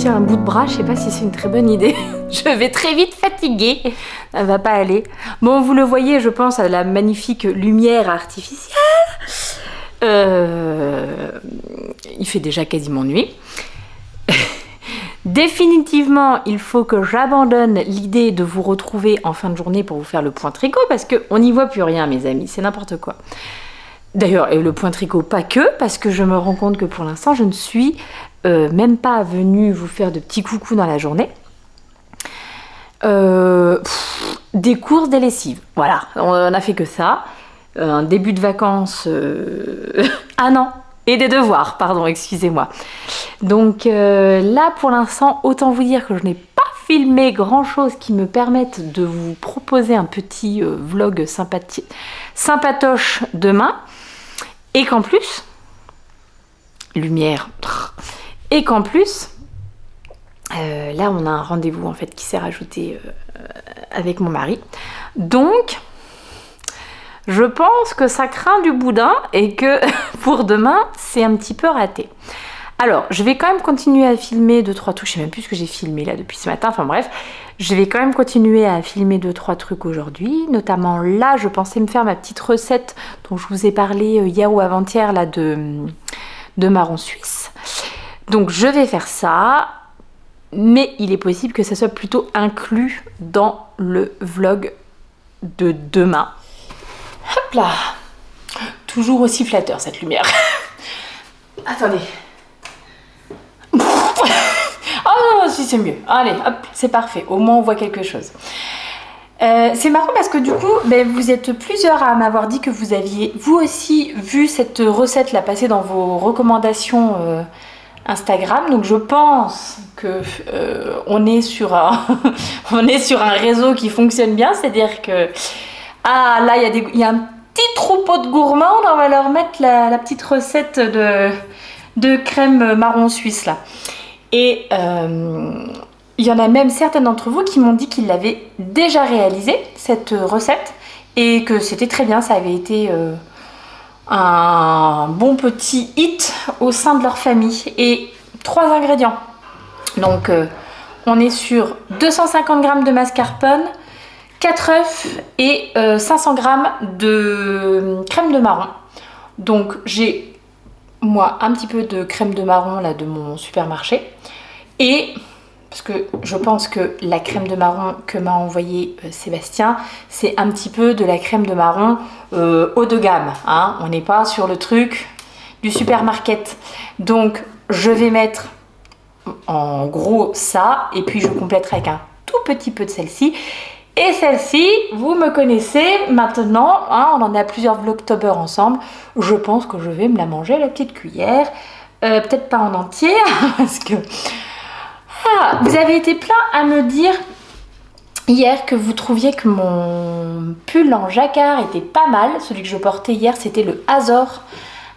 sortir un bout de bras, je sais pas si c'est une très bonne idée. Je vais très vite fatiguer, ça va pas aller. Bon, vous le voyez, je pense à la magnifique lumière artificielle. Il fait déjà quasiment nuit. Définitivement, il faut que j'abandonne l'idée de vous retrouver en fin de journée pour vous faire le point tricot parce qu'on n'y voit plus rien, mes amis, c'est n'importe quoi. D'ailleurs, et le point tricot pas que, parce que je me rends compte que pour l'instant, je ne suis même pas venue vous faire de petits coucous dans la journée. Des courses, des lessives, voilà, on n'a fait que ça. Un début de vacances... Ah non, et des devoirs, pardon, excusez-moi. Donc là, pour l'instant, autant vous dire que je n'ai pas filmé grand-chose qui me permette de vous proposer un petit vlog sympatoche demain. Et qu'en plus, lumière, et qu'en plus, là, on a un rendez-vous en fait qui s'est rajouté avec mon mari. Donc... je pense que ça craint du boudin et que pour demain, c'est un petit peu raté. Alors, je vais quand même continuer à filmer 2-3 trucs. Je sais même plus ce que j'ai filmé là depuis ce matin. Enfin bref, je vais quand même continuer à filmer 2-3 trucs aujourd'hui. Notamment là, je pensais me faire ma petite recette dont je vous ai parlé hier ou avant-hier là de marron suisse. Donc je vais faire ça. Mais il est possible que ça soit plutôt inclus dans le vlog de demain. Hop là, toujours aussi flatteur cette lumière. Attendez. Oh non, si c'est mieux. Allez, hop, c'est parfait. Au moins on voit quelque chose. C'est marrant parce que du coup, vous êtes plusieurs à m'avoir dit que vous aviez vous aussi vu cette recette là passer dans vos recommandations Instagram. Donc je pense que on est sur un réseau qui fonctionne bien, c'est-à-dire que ah là, il y a un petit troupeau de gourmands, on va leur mettre la petite recette de crème marron suisse là. Et il y en a même certains d'entre vous qui m'ont dit qu'ils l'avaient déjà réalisé, cette recette, et que c'était très bien, ça avait été un bon petit hit au sein de leur famille. Et 3 ingrédients. Donc on est sur 250 g de mascarpone, 4 œufs et 500 g de crème de marron. Donc j'ai moi un petit peu de crème de marron là de mon supermarché. Et parce que je pense que la crème de marron que m'a envoyé Sébastien, c'est un petit peu de la crème de marron haut de gamme. Hein. On n'est pas sur le truc du supermarket. Donc je vais mettre en gros ça et puis je compléterai avec un tout petit peu de celle-ci. Et celle-ci, vous me connaissez maintenant, hein, on en a plusieurs vlogtober ensemble. Je pense que je vais me la manger à la petite cuillère. Peut-être pas en entier, parce que... Ah, vous avez été plein à me dire hier que vous trouviez que mon pull en jacquard était pas mal. Celui que je portais hier, c'était le Azor,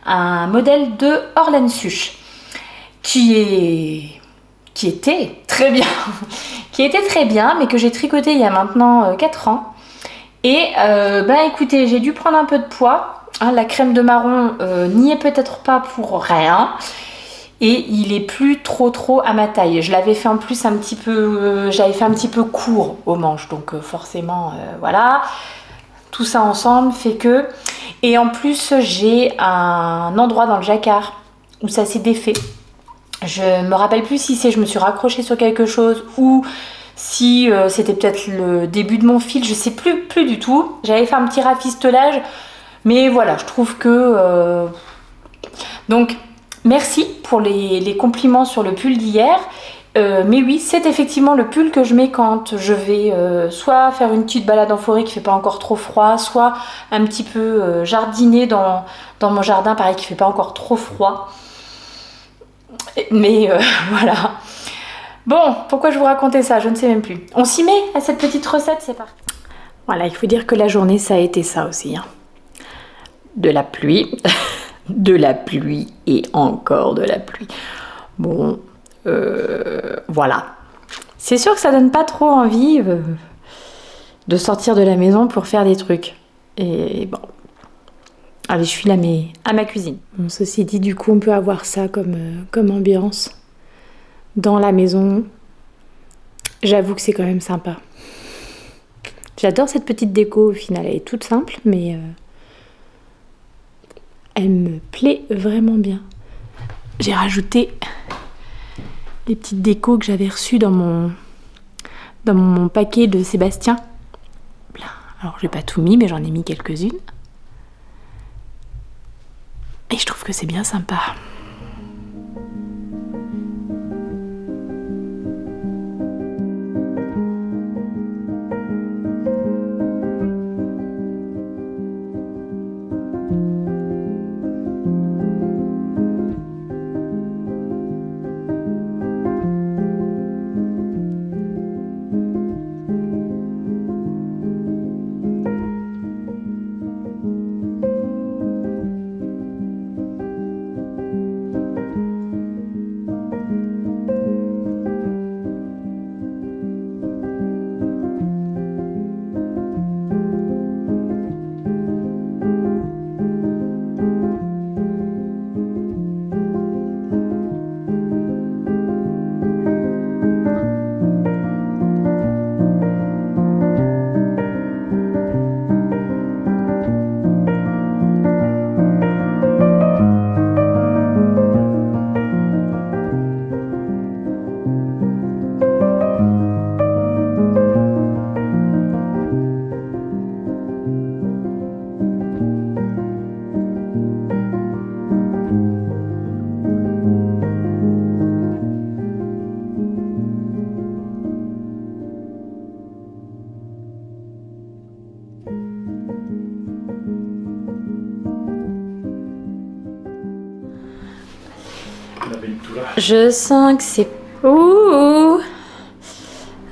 un modèle de Orlen Such, qui était très bien, mais que j'ai tricoté il y a maintenant 4 ans. Et écoutez, j'ai dû prendre un peu de poids. Hein, la crème de marron n'y est peut-être pas pour rien. Et il est plus trop à ma taille. Je l'avais fait en plus un petit peu, j'avais fait un petit peu court aux manches. Donc forcément, voilà. Tout ça ensemble fait que... Et en plus, j'ai un endroit dans le jacquard où ça s'est défait. Je me rappelle plus si je me suis raccrochée sur quelque chose ou si c'était peut-être le début de mon fil, je sais plus du tout. J'avais fait un petit rafistolage, mais voilà, je trouve que... Donc, merci pour les compliments sur le pull d'hier. Mais oui, c'est effectivement le pull que je mets quand je vais soit faire une petite balade en forêt qui fait pas encore trop froid, soit un petit peu jardiner dans mon jardin, pareil, qui fait pas encore trop froid. Mais voilà. Bon, pourquoi je vous racontais ça? Je ne sais même plus. On s'y met à cette petite recette, c'est parti. Voilà, il faut dire que la journée, ça a été ça aussi. Hein. De la pluie, de la pluie et encore de la pluie. Bon, voilà. C'est sûr que ça donne pas trop envie de sortir de la maison pour faire des trucs. Et bon... Allez, je suis là à ma cuisine. Bon, ceci dit, du coup, on peut avoir ça comme ambiance. dans la maison, j'avoue que c'est quand même sympa. J'adore cette petite déco, au final, elle est toute simple, mais elle me plaît vraiment bien. J'ai rajouté les petites décos que j'avais reçues dans mon paquet de Sébastien. Alors, j'ai pas tout mis, mais j'en ai mis quelques-unes. Et je trouve que c'est bien sympa. Je sens que c'est... Ouh.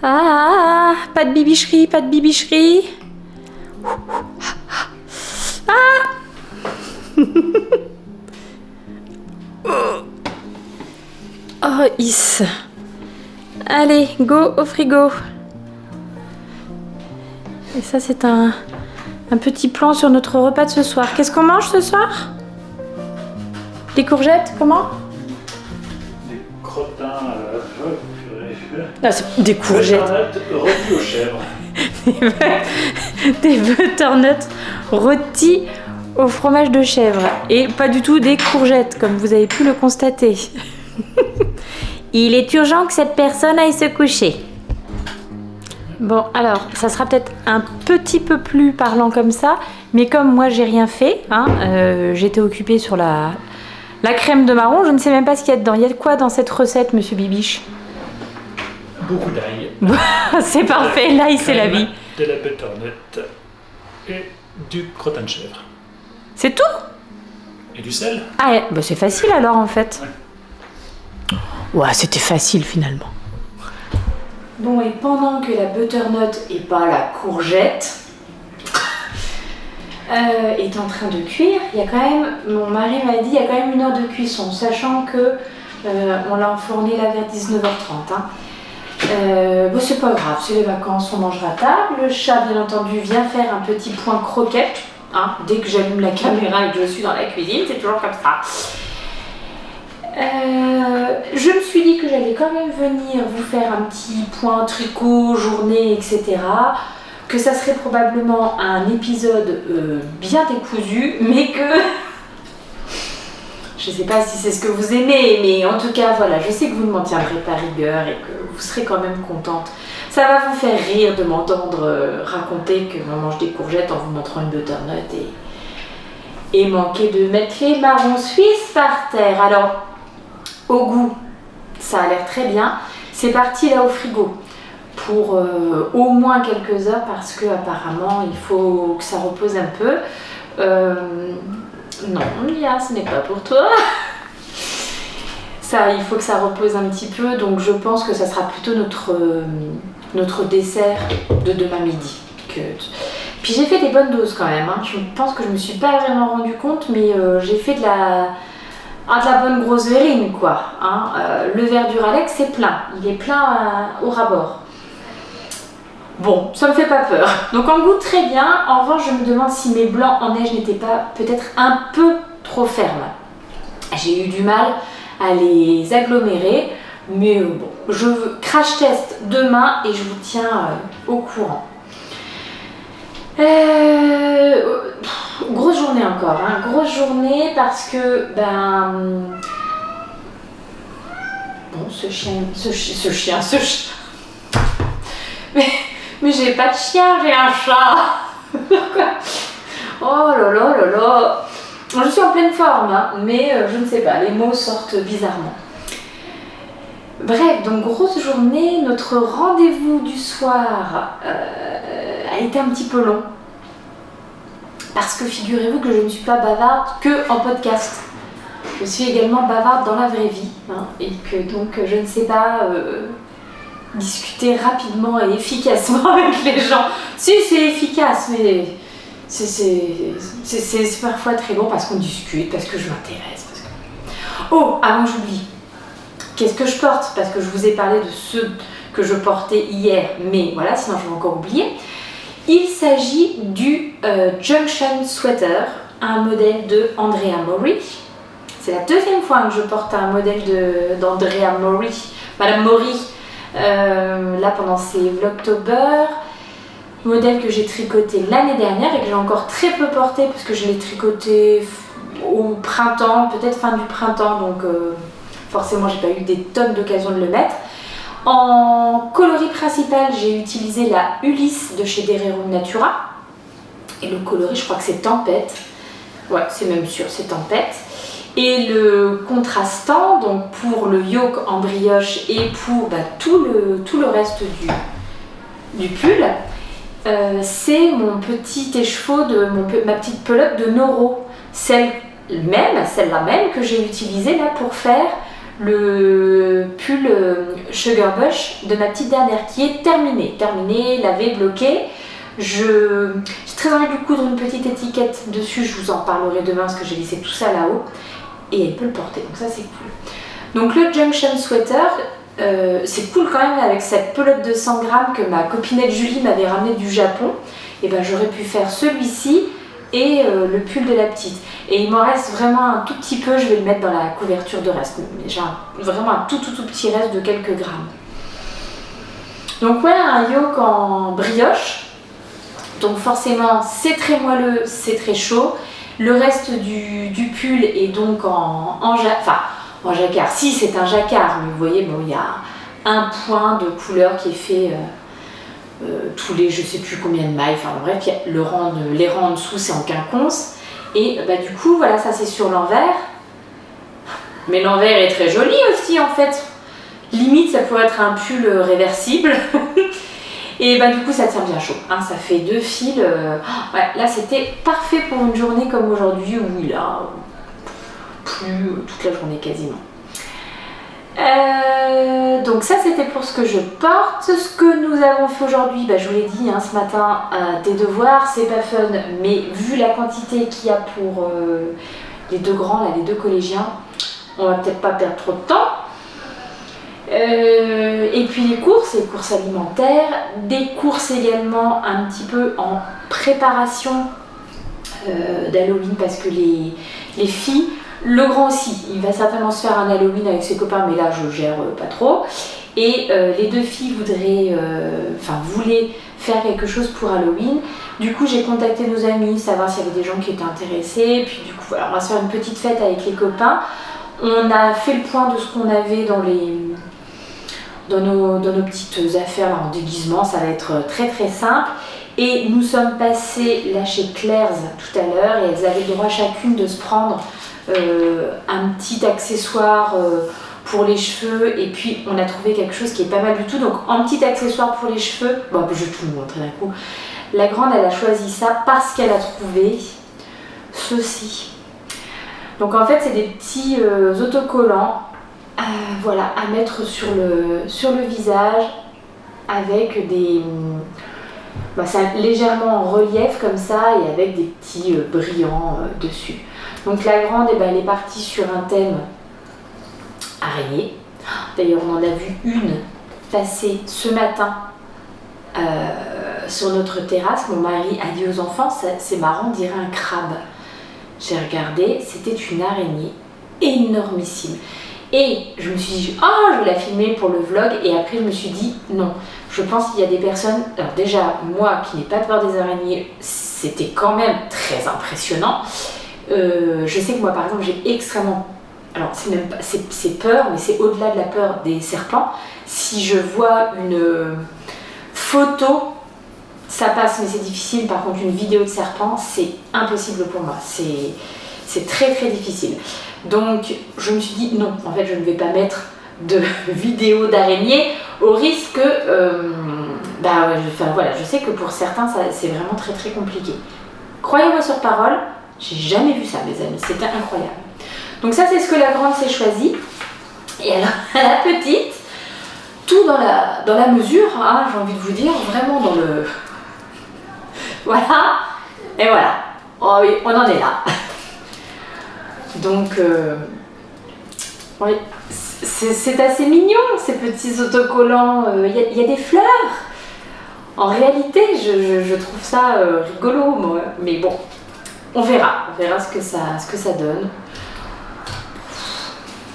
Ah, pas de bibicherie, pas de bibicherie. Ah. Oh, Is. Allez, go au frigo. Et ça, c'est un petit plan sur notre repas de ce soir. Qu'est-ce qu'on mange ce soir? Des courgettes, comment? Crottins des courgettes rôtis aux chèvres. Des butternuts rôtis au fromage de chèvre. Et pas du tout des courgettes, comme vous avez pu le constater. Il est urgent que cette personne aille se coucher. Bon, alors, ça sera peut-être un petit peu plus parlant comme ça, mais comme moi j'ai rien fait, j'étais occupée sur la crème de marron, je ne sais même pas ce qu'il y a dedans. Il y a quoi dans cette recette, monsieur Bibiche? Beaucoup d'ail. C'est parfait, l'ail c'est la vie. De la butternut et du crottin de chèvre. C'est tout? Et du sel. Ah, bah c'est facile alors en fait. Ouais, c'était facile finalement. Bon, et pendant que la butternut et pas la courgette est en train de cuire, il y a quand même, mon mari m'a dit, il y a quand même 1 heure de cuisson, sachant que on l'a enfourné là vers 19h30. Bon, c'est pas grave, c'est les vacances, on mangera à table. Le chat, bien entendu, vient faire un petit point croquette. Dès que j'allume la caméra et que je suis dans la cuisine, c'est toujours comme ça. Je me suis dit que j'allais quand même venir vous faire un petit point tricot, journée, etc. Que ça serait probablement un épisode bien décousu, mais que... Je sais pas si c'est ce que vous aimez, mais en tout cas, voilà, je sais que vous ne m'en tiendrez pas rigueur et que vous serez quand même contente. Ça va vous faire rire de m'entendre raconter que l'on mange des courgettes en vous montrant une butternut et manquer de mettre les marrons suisses par terre. Alors, au goût, ça a l'air très bien. C'est parti là au frigo pour au moins quelques heures parce que apparemment il faut que ça repose un peu. Non, Mia, ce n'est pas pour toi. Ça, il faut que ça repose un petit peu, donc je pense que ça sera plutôt notre dessert de demain midi. Puis j'ai fait des bonnes doses quand même. Je pense que je me suis pas vraiment rendu compte, mais j'ai fait de la bonne grosse verrine, quoi. Le verre du Ralex, c'est plein. Il est plein au ras-bord. Bon, ça me fait pas peur. Donc en goût très bien. En revanche, je me demande si mes blancs en neige n'étaient pas peut-être un peu trop fermes. J'ai eu du mal à les agglomérer. Mais bon, je crash test demain et je vous tiens au courant. Grosse journée encore, hein. Grosse journée parce que bon, ce chien. Mais j'ai pas de chien, j'ai un chat. Oh là là là là. Je suis en pleine forme, hein, mais je ne sais pas, les mots sortent bizarrement. Bref, donc grosse journée, notre rendez-vous du soir a été un petit peu long. Parce que figurez-vous que je ne suis pas bavarde que en podcast. Je suis également bavarde dans la vraie vie, hein, et que donc je ne sais pas discuter rapidement et efficacement avec les gens. Si, c'est efficace, mais c'est parfois très long parce qu'on discute, parce que je m'intéresse. Oh, avant que j'oublie, qu'est-ce que je porte? Parce que je vous ai parlé de ceux que je portais hier, mais voilà, sinon je vais encore oublier. Il s'agit du Junction Sweater, un modèle de Andrea Mori. C'est la deuxième fois que je porte un modèle d'Andrea Mori, Madame Mori, là pendant ces Vlogtober. Modèle que j'ai tricoté l'année dernière et que j'ai encore très peu porté parce que je l'ai tricoté au printemps, peut-être fin du printemps, donc forcément j'ai pas eu des tonnes d'occasions de le mettre. En coloris principal, j'ai utilisé la Ulysse de chez Dererum Natura et le coloris, je crois que c'est Tempête. Ouais, c'est même sûr, c'est Tempête. Et le contrastant, donc pour le yoke en brioche et pour tout le reste du pull, c'est mon petit écheveau ma petite pelote de Noro, celle-là même que j'ai utilisée là pour faire le pull Sugar Bush de ma petite dernière qui est terminé, lavé, bloqué. J'ai très envie de coudre une petite étiquette dessus, je vous en parlerai demain parce que j'ai laissé tout ça là-haut et elle peut le porter, donc ça c'est cool. Donc le Junction Sweater, c'est cool quand même avec cette pelote de 100 grammes que ma copinette Julie m'avait ramené du Japon. Et j'aurais pu faire celui-ci et le pull de la petite. Et il m'en reste vraiment un tout petit peu, je vais le mettre dans la couverture de reste. Mais j'ai vraiment un tout petit reste de quelques grammes. Donc ouais, un yoke en brioche. Donc forcément c'est très moelleux, c'est très chaud. Le reste du pull est donc en jacquard. Si, c'est un jacquard, mais vous voyez, bon, il y a un point de couleur qui est fait tous les je sais plus combien de mailles. Enfin bref, les rangs en dessous, c'est en quinconce. Et du coup, voilà, ça c'est sur l'envers. Mais l'envers est très joli aussi en fait. Limite, ça pourrait être un pull réversible. Et du coup, ça tient bien chaud. Hein, ça fait 2 fils. Ouais, là, c'était parfait pour une journée comme aujourd'hui où il a plu toute la journée quasiment. Donc ça, c'était pour ce que je porte. Ce que nous avons fait aujourd'hui, je vous l'ai dit ce matin, des devoirs, c'est pas fun, mais vu la quantité qu'il y a pour les deux grands, là, les deux collégiens, on va peut-être pas perdre trop de temps. Et puis les courses alimentaires, des courses également un petit peu en préparation d'Halloween parce que les filles, le grand aussi, il va certainement se faire un Halloween avec ses copains, mais là je gère pas trop. Et les deux filles voulaient faire quelque chose pour Halloween. Du coup j'ai contacté nos amis, savoir s'il y avait des gens qui étaient intéressés. Puis du coup voilà, on va se faire une petite fête avec les copains. On a fait le point de ce qu'on avait dans nos petites affaires là, en déguisement, ça va être très très simple. Et nous sommes passés là chez Claire's tout à l'heure et elles avaient le droit chacune de se prendre un petit accessoire pour les cheveux, et puis on a trouvé quelque chose qui est pas mal du tout. Donc en petit accessoire pour les cheveux, je vais tout vous montrer d'un coup. La grande, elle a choisi ça parce qu'elle a trouvé ceci. Donc en fait c'est des petits autocollants à mettre sur le visage avec des... c'est légèrement en relief comme ça et avec des petits brillants dessus. Donc la grande, elle est partie sur un thème araignée. D'ailleurs on en a vu une passer ce matin sur notre terrasse. Mon mari a dit aux enfants, c'est marrant, on dirait un crabe. J'ai regardé, c'était une araignée énormissime. Et je me suis dit, oh, je vais la filmer pour le vlog. Et après, je me suis dit, non. Je pense qu'il y a des personnes... Alors déjà, moi qui n'ai pas peur des araignées, c'était quand même très impressionnant. Je sais que moi, par exemple, j'ai extrêmement... Alors, c'est même pas... C'est peur, mais c'est au-delà de la peur des serpents. Si je vois une photo, ça passe, mais c'est difficile. Par contre, une vidéo de serpent, c'est impossible pour moi. C'est très, très difficile. Donc, je me suis dit, non, en fait, je ne vais pas mettre de vidéo d'araignée au risque voilà, je sais que pour certains c'est vraiment très très compliqué. Croyez-moi sur parole, j'ai jamais vu ça mes amis, c'était incroyable. Donc ça c'est ce que la grande s'est choisie. Et alors la petite, tout dans la mesure, hein, j'ai envie de vous dire, vraiment dans le... Voilà, et voilà, oh oui, on en est là. Donc oui, c'est assez mignon ces petits autocollants, il y a des fleurs. En réalité, je trouve ça rigolo, moi. Mais bon, on verra ce que ça donne.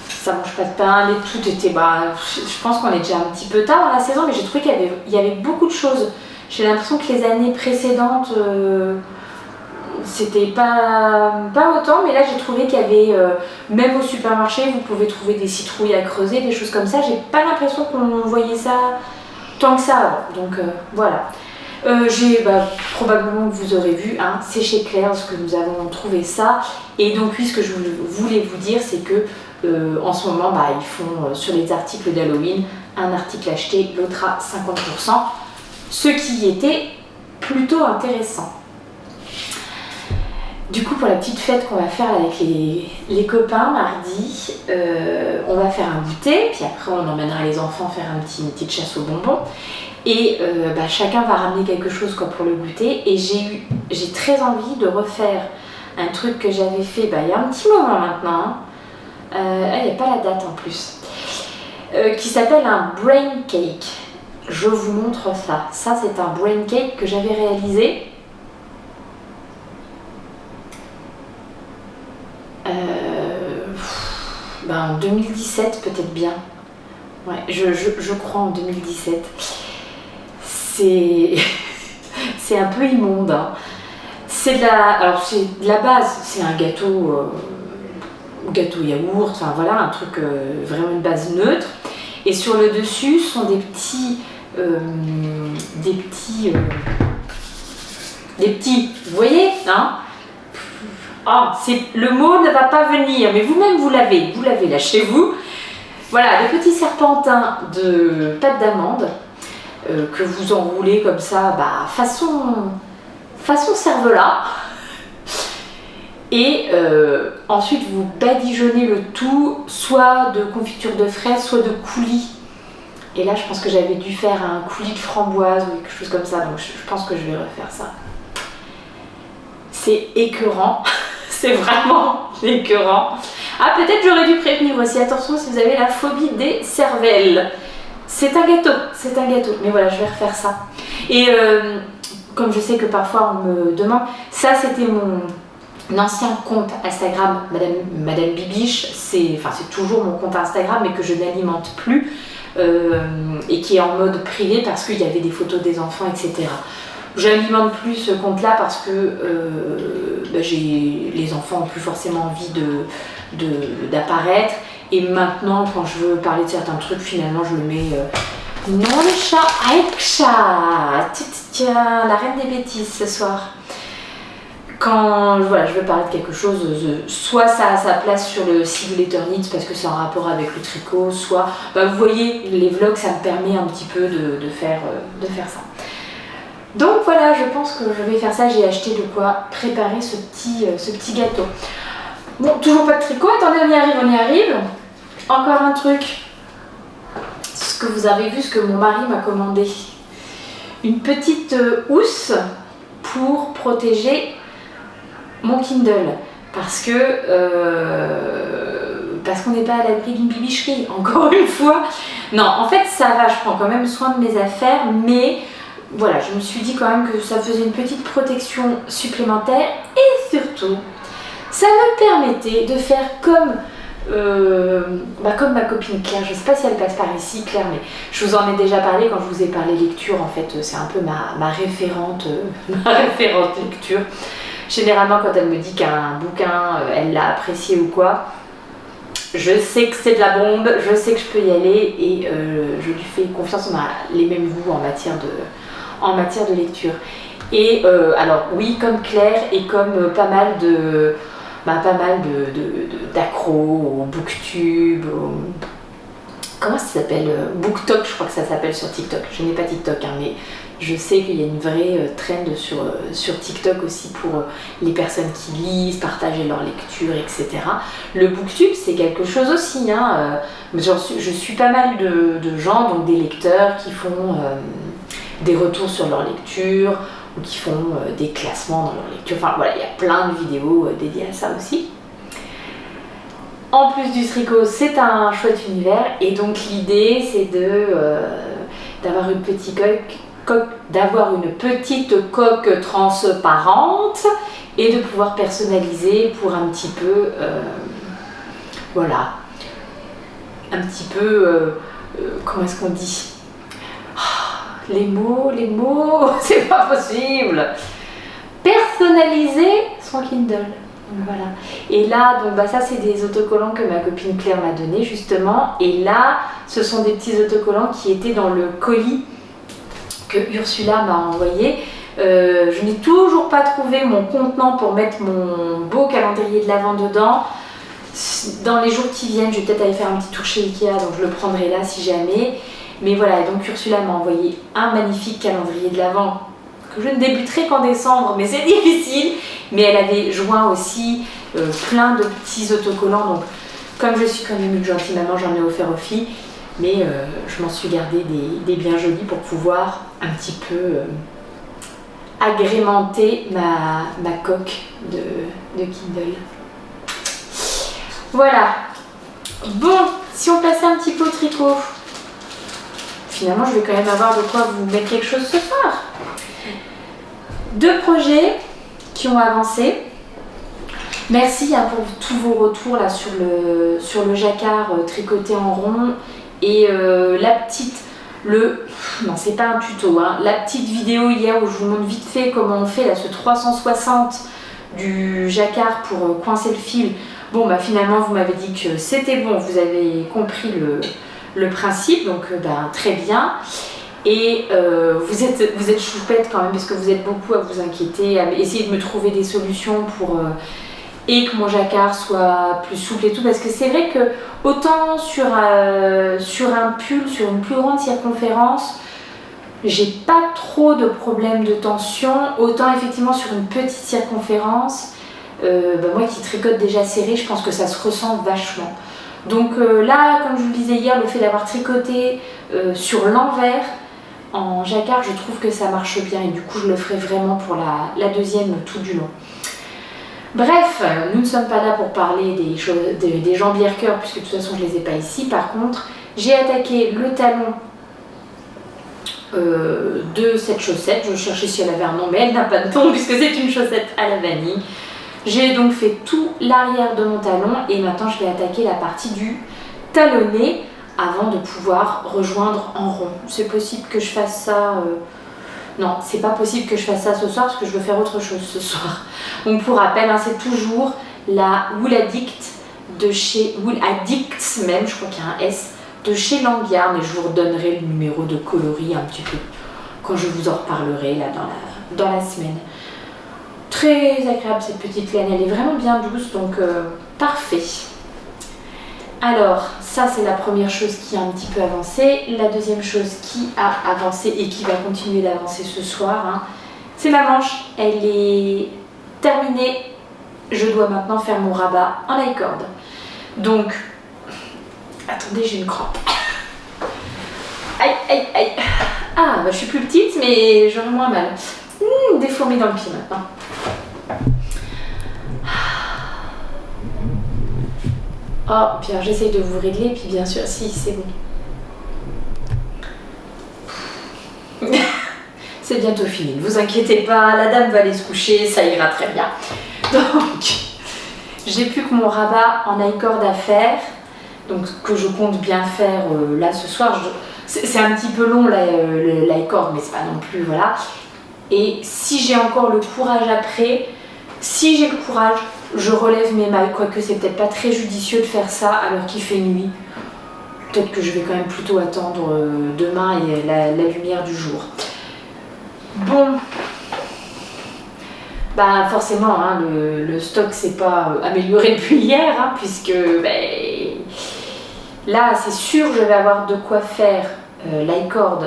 Ça mange pas de pain, tout était... je pense qu'on est déjà un petit peu tard dans la saison, mais j'ai trouvé qu'il y avait beaucoup de choses. J'ai l'impression que les années précédentes, c'était pas autant, mais là j'ai trouvé qu'il y avait, même au supermarché, vous pouvez trouver des citrouilles à creuser, des choses comme ça. J'ai pas l'impression qu'on voyait ça tant que ça avant, donc voilà. Probablement que vous aurez vu, hein, c'est chez Claire's que nous avons trouvé ça. Et donc oui, ce que je voulais vous dire, c'est que en ce moment, ils font sur les articles d'Halloween, un article acheté, l'autre à 50%, ce qui était plutôt intéressant. Du coup, pour la petite fête qu'on va faire avec les copains mardi, on va faire un goûter, puis après on emmènera les enfants faire une petite chasse aux bonbons. Et chacun va ramener quelque chose pour le goûter. Et j'ai très envie de refaire un truc que j'avais fait il y a un petit moment maintenant. Il n'y a pas la date en plus. Qui s'appelle un brain cake. Je vous montre ça. Ça, c'est un brain cake que j'avais réalisé. En 2017 peut-être bien. Ouais, je crois en 2017. C'est un peu immonde. Hein. C'est de la base, c'est un gâteau yaourt, enfin voilà, un truc vraiment une base neutre. Et sur le dessus sont des petits, vous voyez, hein? Le mot ne va pas venir, mais vous-même vous l'avez là chez vous. Voilà, des petits serpentins de pâte d'amande que vous enroulez comme ça, façon cervelas. Et ensuite vous badigeonnez le tout, soit de confiture de fraises, soit de coulis. Et là, je pense que j'avais dû faire un coulis de framboise ou quelque chose comme ça, donc je pense que je vais refaire ça. C'est écœurant. C'est vraiment écœurant. Ah, peut-être j'aurais dû prévenir aussi. Attention si vous avez la phobie des cervelles. C'est un gâteau. Mais voilà, je vais refaire ça. Et comme je sais que parfois on me demande, ça c'était mon ancien compte Instagram, Madame Bibiche. C'est toujours mon compte Instagram, mais que je n'alimente plus. Et qui est en mode privé parce qu'il y avait des photos des enfants, etc. J'alimente plus ce compte-là parce que les enfants n'ont plus forcément envie d'apparaître. Et maintenant, quand je veux parler de certains trucs, finalement, je le mets... Non, le chat, Aïcha, tiens, la reine des bêtises ce soir. Quand je veux parler de quelque chose, soit ça a sa place sur le Simulator Knits parce que c'est en rapport avec le tricot, soit, vous voyez, les vlogs, ça me permet un petit peu de faire ça. Donc voilà, je pense que je vais faire ça. J'ai acheté de quoi préparer ce petit gâteau. Bon, toujours pas de tricot. Attendez, on y arrive. Encore un truc. Ce que vous avez vu, ce que mon mari m'a commandé. Une petite housse pour protéger mon Kindle. Parce qu'on n'est pas à l'abri d'une bibicherie, encore une fois. Non, en fait, ça va. Je prends quand même soin de mes affaires, mais... Voilà, je me suis dit quand même que ça faisait une petite protection supplémentaire et surtout, ça me permettait de faire comme comme ma copine Claire, je sais pas si elle passe par ici, Claire, mais je vous en ai déjà parlé quand je vous ai parlé lecture. En fait, c'est un peu ma référente, ma référente lecture. Généralement, quand elle me dit qu'un bouquin, elle l'a apprécié ou quoi, je sais que c'est de la bombe, je sais que je peux y aller et je lui fais confiance. On a les mêmes goûts en matière de lecture. Et alors oui, comme Claire et comme pas mal d'accros au booktube, comment ça s'appelle, BookTok, je crois que ça s'appelle sur TikTok. Je n'ai pas TikTok, hein, mais je sais qu'il y a une vraie trend sur TikTok aussi pour les personnes qui lisent, partager leur lecture, etc. Le booktube, c'est quelque chose aussi, hein. Je suis pas mal de gens, donc des lecteurs qui font des retours sur leur lecture ou qui font des classements dans leur lecture. Enfin voilà, il y a plein de vidéos dédiées à ça aussi. En plus du tricot, c'est un chouette univers et donc l'idée c'est d'avoir une petite coque transparente et de pouvoir personnaliser pour un petit peu, voilà, un petit peu, comment est-ce qu'on dit ? Les mots, c'est pas possible. Personnaliser son Kindle. Donc voilà. Et là, donc ça c'est des autocollants que ma copine Claire m'a donné justement. Et là, ce sont des petits autocollants qui étaient dans le colis que Ursula m'a envoyé. Je n'ai toujours pas trouvé mon contenant pour mettre mon beau calendrier de l'Avent dedans. Dans les jours qui viennent, je vais peut-être aller faire un petit tour chez Ikea, donc je le prendrai là si jamais. Mais voilà, donc Ursula m'a envoyé un magnifique calendrier de l'Avent que je ne débuterai qu'en décembre, mais c'est difficile. Mais elle avait joint aussi plein de petits autocollants. Donc, comme je suis quand même une gentille maman, j'en ai offert aux filles. Mais je m'en suis gardé des bien jolis pour pouvoir un petit peu agrémenter ma coque de Kindle. Voilà. Bon, si on passait un petit peu au tricot. Finalement, je vais quand même avoir de quoi vous mettre quelque chose ce soir. 2 projets qui ont avancé. Merci pour tous vos retours là, sur le jacquard tricoté en rond. Et non, c'est pas un tuto, hein, la petite vidéo hier où je vous montre vite fait comment on fait là, ce 360 du jacquard pour coincer le fil. Bon, finalement, vous m'avez dit que c'était bon, vous avez compris le principe, donc très bien. Et vous êtes choupettes quand même, parce que vous êtes beaucoup à vous inquiéter, à essayer de me trouver des solutions pour et que mon jacquard soit plus souple et tout, parce que c'est vrai que autant sur un pull, sur une plus grande circonférence, j'ai pas trop de problèmes de tension, autant effectivement sur une petite circonférence, moi qui tricote déjà serré, je pense que ça se ressent vachement. Donc là, comme je vous le disais hier, le fait d'avoir tricoté sur l'envers en jacquard, je trouve que ça marche bien et du coup je le ferai vraiment pour la deuxième tout du long. Bref, nous ne sommes pas là pour parler des jambières cœur puisque de toute façon je ne les ai pas ici. Par contre, j'ai attaqué le talon de cette chaussette. Je cherchais si elle avait un nom, mais elle n'a pas de nom puisque c'est une chaussette à la vanille. J'ai donc fait tout l'arrière de mon talon et maintenant je vais attaquer la partie du talonnet avant de pouvoir rejoindre en rond. C'est possible que je fasse ça... Non, c'est pas possible que je fasse ça ce soir parce que je veux faire autre chose ce soir. Donc pour rappel, hein, c'est toujours la Wool Addict de chez... Wool Addicts même, je crois qu'il y a un S, de chez Langyard. Et je vous redonnerai le numéro de coloris un petit peu quand je vous en reparlerai là dans la semaine. Très agréable cette petite laine, elle est vraiment bien douce, donc parfait. Alors, ça c'est la première chose qui a un petit peu avancé. La deuxième chose qui a avancé et qui va continuer d'avancer ce soir, hein, c'est ma manche. Elle est terminée. Je dois maintenant faire mon rabat en high cord. Donc, attendez, j'ai une crampe. Aïe, aïe, aïe. Ah, je suis plus petite, mais j'aurai moins mal. Des fourmis dans le pied maintenant. Oh, puis alors j'essaye de vous régler, puis bien sûr, si, c'est bon. C'est bientôt fini, ne vous inquiétez pas, la dame va aller se coucher, ça ira très bien. Donc, j'ai plus que mon rabat en iCord à faire, donc que je compte bien faire là ce soir. C'est un petit peu long l'iCord, mais c'est pas non plus, voilà. Et si j'ai encore le courage après, si j'ai le courage, je relève mes mailles, quoique c'est peut-être pas très judicieux de faire ça alors qu'il fait nuit. Peut-être que je vais quand même plutôt attendre demain et la lumière du jour. Bon, bah forcément, hein, le stock s'est pas amélioré depuis hier, hein, puisque là c'est sûr je vais avoir de quoi faire l'iCord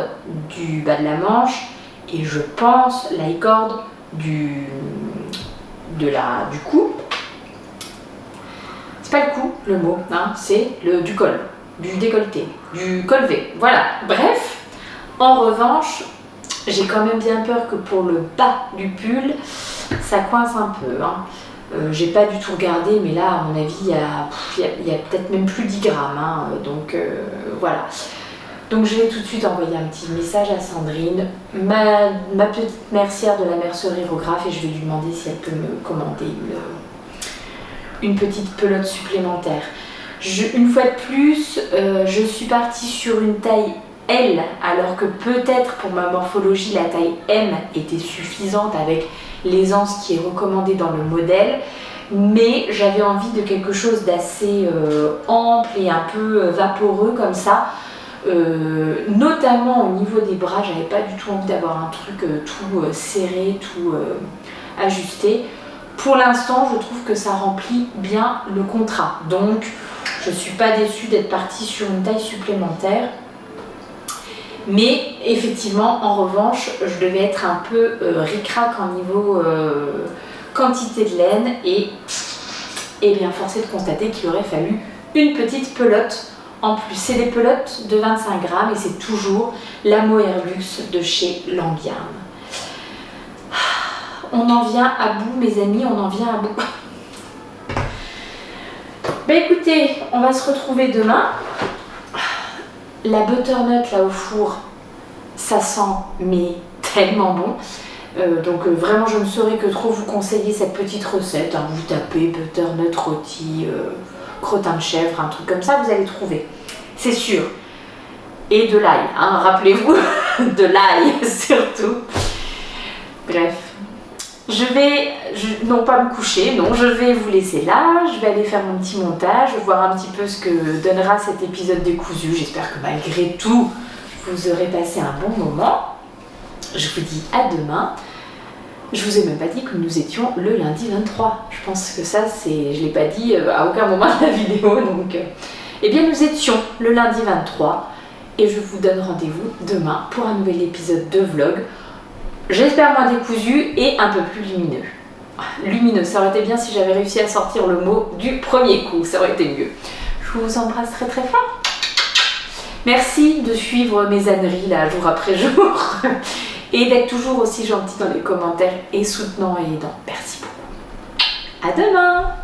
du bas de la manche et je pense l'iCord du cou. C'est pas le cou le mot, hein, c'est du col, du décolleté, du col V. Voilà, bref, en revanche, j'ai quand même bien peur que pour le bas du pull, ça coince un peu. Hein. J'ai pas du tout regardé, mais là, à mon avis, il y a peut-être même plus 10 grammes. Hein, donc voilà. Donc je vais tout de suite envoyer un petit message à Sandrine, ma petite mercière de la mercerie Rographe, et je vais lui demander si elle peut me commander une petite pelote supplémentaire. Une fois de plus, je suis partie sur une taille L, alors que peut-être pour ma morphologie la taille M était suffisante avec l'aisance qui est recommandée dans le modèle, mais j'avais envie de quelque chose d'assez ample et un peu vaporeux comme ça, notamment au niveau des bras. J'avais pas du tout envie d'avoir un truc tout serré, tout ajusté. Pour l'instant, je trouve que ça remplit bien le contrat, donc je suis pas déçue d'être partie sur une taille supplémentaire. Mais effectivement, en revanche, je devais être un peu ric-rac en niveau quantité de laine et bien force est de constater qu'il aurait fallu une petite pelote en plus. C'est des pelotes de 25 grammes et c'est toujours la Mohair de chez Lanvin. On en vient à bout, mes amis, on en vient à bout. Bah écoutez, on va se retrouver demain. La butternut là au four, ça sent mais tellement bon. Donc vraiment je ne saurais que trop vous conseiller cette petite recette. Hein. Vous tapez butternut rôti, crottin de chèvre, un truc comme ça, vous allez trouver. C'est sûr. Et de l'ail, hein, rappelez-vous, de l'ail surtout. Bref. Je vais, non pas me coucher, non, je vais vous laisser là, je vais aller faire mon petit montage, voir un petit peu ce que donnera cet épisode décousu. J'espère que malgré tout, vous aurez passé un bon moment. Je vous dis à demain. Je vous ai même pas dit que nous étions le lundi 23. Je pense que ça, je l'ai pas dit à aucun moment de la vidéo. Donc, eh bien, nous étions le lundi 23 et je vous donne rendez-vous demain pour un nouvel épisode de vlog. J'espère moins décousu et un peu plus lumineux. Lumineux, ça aurait été bien si j'avais réussi à sortir le mot du premier coup, ça aurait été mieux. Je vous embrasse très très fort. Merci de suivre mes âneries là, jour après jour. Et d'être toujours aussi gentil dans les commentaires et soutenant et aidant. Merci beaucoup. À demain!